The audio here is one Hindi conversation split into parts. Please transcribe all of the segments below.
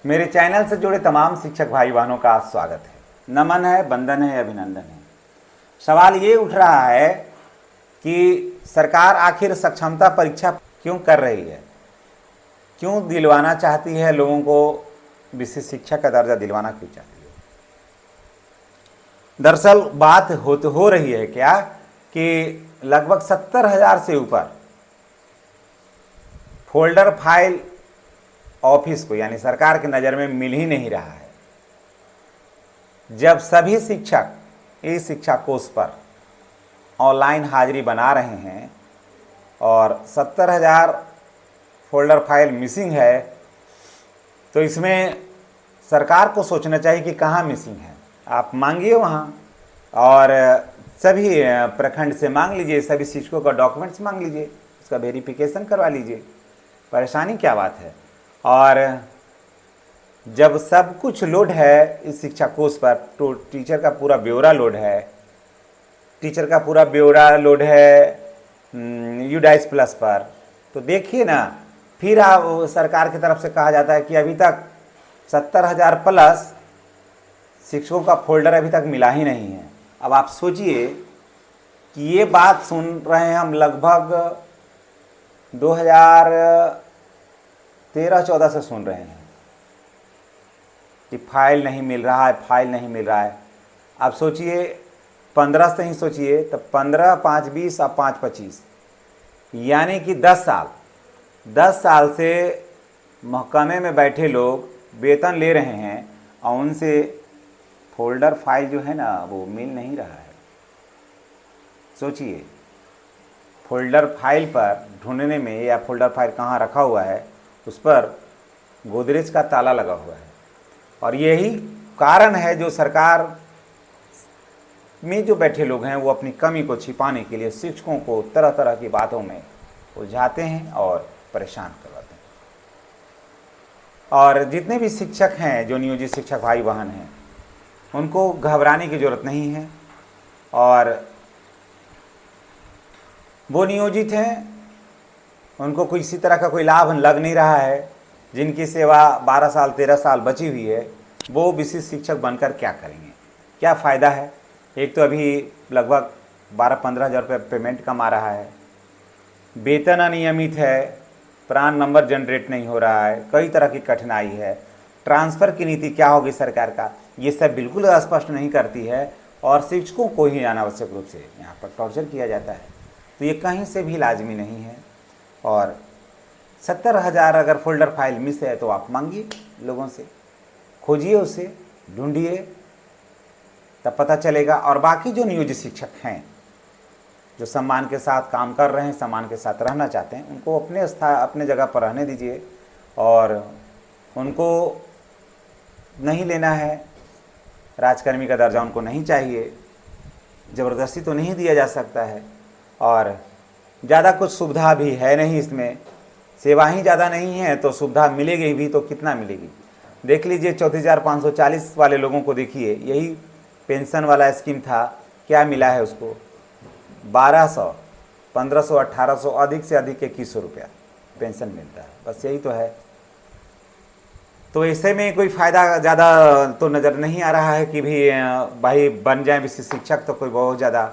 मेरे चैनल से जुड़े तमाम शिक्षक भाई बहनों का स्वागत है। नमन है, वंदन है, अभिनंदन है। सवाल ये उठ रहा है कि सरकार आखिर सक्षमता परीक्षा क्यों कर रही है, क्यों दिलवाना चाहती है लोगों को, विशिष्ट शिक्षक का दर्जा दिलवाना क्यों चाहती है। दरअसल बात हो रही है क्या कि लगभग 70,000 से ऊपर फोल्डर फाइल ऑफिस को यानी सरकार की नज़र में मिल ही नहीं रहा है। जब सभी शिक्षक इस शिक्षा कोर्स पर ऑनलाइन हाजिरी बना रहे हैं और 70,000 फोल्डर फाइल मिसिंग है, तो इसमें सरकार को सोचना चाहिए कि कहाँ मिसिंग है। आप मांगिए वहाँ, और सभी प्रखंड से मांग लीजिए, सभी शिक्षकों का डॉक्यूमेंट्स मांग लीजिए, उसका वेरिफिकेशन करवा लीजिए। परेशानी क्या बात है। और जब सब कुछ लोड है इस शिक्षा कोर्स पर, तो टीचर का पूरा ब्यौरा लोड है यूडाइस प्लस पर, तो देखिए ना, फिर सरकार की तरफ से कहा जाता है कि अभी तक 70,000 प्लस शिक्षकों का फोल्डर अभी तक मिला ही नहीं है। अब आप सोचिए कि ये बात सुन रहे हैं हम लगभग 2013-14 से सुन रहे हैं कि फाइल नहीं मिल रहा है। अब सोचिए 15 से ही सोचिए, तो 15, 5, 20 और 5, 25, यानी कि 10 साल से महकमे में बैठे लोग वेतन ले रहे हैं और उनसे फोल्डर फाइल जो है ना वो मिल नहीं रहा है। सोचिए, फोल्डर फाइल पर ढूंढने में, या फोल्डर फाइल कहाँ रखा हुआ है, उस पर गोदरेज का ताला लगा हुआ है। और यही कारण है जो सरकार में जो बैठे लोग हैं वो अपनी कमी को छिपाने के लिए शिक्षकों को तरह तरह की बातों में उलझाते हैं और परेशान करवाते हैं। और जितने भी शिक्षक हैं, जो नियोजित शिक्षक भाई बहन हैं, उनको घबराने की ज़रूरत नहीं है। और वो नियोजित हैं, उनको कोई इसी तरह का कोई लाभ लग नहीं रहा है। जिनकी सेवा 12 साल 13 साल बची हुई है, वो विशिष्ट शिक्षक बनकर क्या करेंगे, क्या फ़ायदा है। एक तो अभी लगभग 12-15 हज़ार रुपये पेमेंट कमा रहा है, वेतन अनियमित है, प्रान नंबर जनरेट नहीं हो रहा है, कई तरह की कठिनाई है। ट्रांसफ़र की नीति क्या होगी सरकार का, ये सब बिल्कुल स्पष्ट नहीं करती है। और शिक्षकों को ही अनावश्यक रूप से यहाँ पर टॉर्चर किया जाता है, तो ये कहीं से भी लाजमी नहीं है। और 70,000 अगर फोल्डर फाइल मिस है तो आप मांगिए लोगों से, खोजिए उसे, ढूंढिए, तब पता चलेगा। और बाकी जो नियोजित शिक्षक हैं, जो सम्मान के साथ काम कर रहे हैं, सम्मान के साथ रहना चाहते हैं, उनको अपने जगह पर रहने दीजिए। और उनको नहीं लेना है, राजकर्मी का दर्जा उनको नहीं चाहिए, ज़बरदस्ती तो नहीं दिया जा सकता है। और ज़्यादा कुछ सुविधा भी है नहीं इसमें, सेवा ही ज़्यादा नहीं है, तो सुविधा मिलेगी भी तो कितना मिलेगी। देख लीजिए 34,540 वाले लोगों को देखिए, यही पेंशन वाला स्कीम था, क्या मिला है उसको 1200, 1500, 1800, अधिक से अधिक 2100 रुपया पेंशन मिलता है, बस यही तो है। तो ऐसे में कोई फ़ायदा ज़्यादा तो नज़र नहीं आ रहा है कि भी भाई बन जाए विशिष्ट शिक्षक, तो कोई बहुत ज़्यादा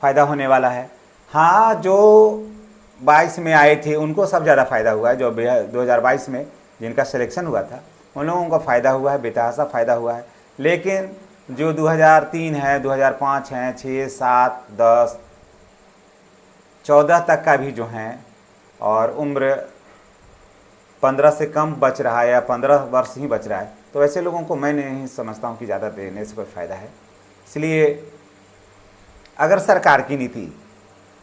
फ़ायदा होने वाला है। हाँ, जो 22 में आए थे उनको सब ज़्यादा फ़ायदा हुआ है। जो 2022 में जिनका सिलेक्शन हुआ था उन लोगों का फ़ायदा हुआ है, बेतहासा फ़ायदा हुआ है। लेकिन जो 2003 है, 2005 हैं, 6, 7, 10, 14 तक का भी जो हैं, और उम्र 15 से कम बच रहा है या 15 वर्ष ही बच रहा है, तो ऐसे लोगों को मैं नहीं समझता हूँ कि ज़्यादा देने से कोई फ़ायदा है। इसलिए अगर सरकार की नीति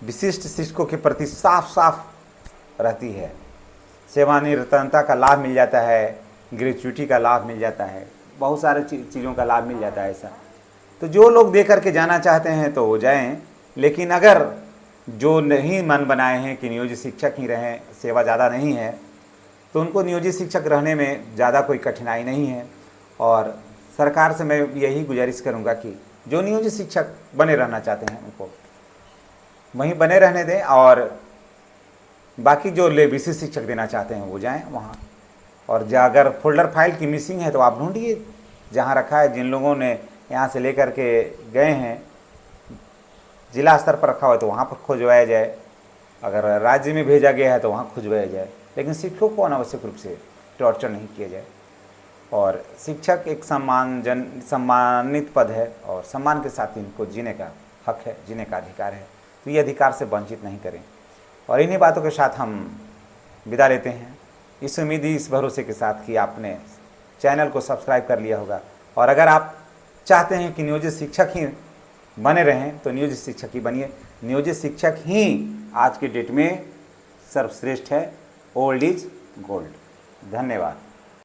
विशिष्ट शिक्षकों के प्रति साफ रहती है, सेवानिवृत्तता का लाभ मिल जाता है, ग्रेच्युटी का लाभ मिल जाता है, बहुत सारे चीज़ों का लाभ मिल जाता है ऐसा, तो जो लोग दे करके जाना चाहते हैं तो वो जाएं। लेकिन अगर जो नहीं मन बनाए हैं कि नियोजित शिक्षक ही रहें, सेवा ज़्यादा नहीं है, तो उनको नियोजित शिक्षक रहने में ज़्यादा कोई कठिनाई नहीं है। और सरकार से मैं यही गुजारिश करूँगा कि जो नियोजित शिक्षक बने रहना चाहते हैं उनको वहीं बने रहने दें, और बाकी जो विशिष्ट शिक्षक देना चाहते हैं वो जाएं वहाँ। और अगर फोल्डर फाइल की मिसिंग है तो आप ढूंढिए जहाँ रखा है। जिन लोगों ने यहाँ से लेकर के गए हैं, जिला स्तर पर रखा हुआ है तो वहाँ पर खोजवाया जाए, अगर राज्य में भेजा गया है तो वहाँ खोजवाया जाए, लेकिन शिक्षकों को अनावश्यक रूप से टॉर्चर नहीं किया जाए। और शिक्षक एक सम्मानित पद है और सम्मान के साथ इनको जीने का हक है, जीने का अधिकार है, तो ये अधिकार से वंचित नहीं करें। और इन्हीं बातों के साथ हम विदा लेते हैं, इस उम्मीद, इस भरोसे के साथ कि आपने चैनल को सब्सक्राइब कर लिया होगा। और अगर आप चाहते हैं कि नियोजित शिक्षक ही बने रहें तो नियोजित शिक्षक ही बनिए। नियोजित शिक्षक ही आज की डेट में सर्वश्रेष्ठ है। Old is gold. धन्यवाद।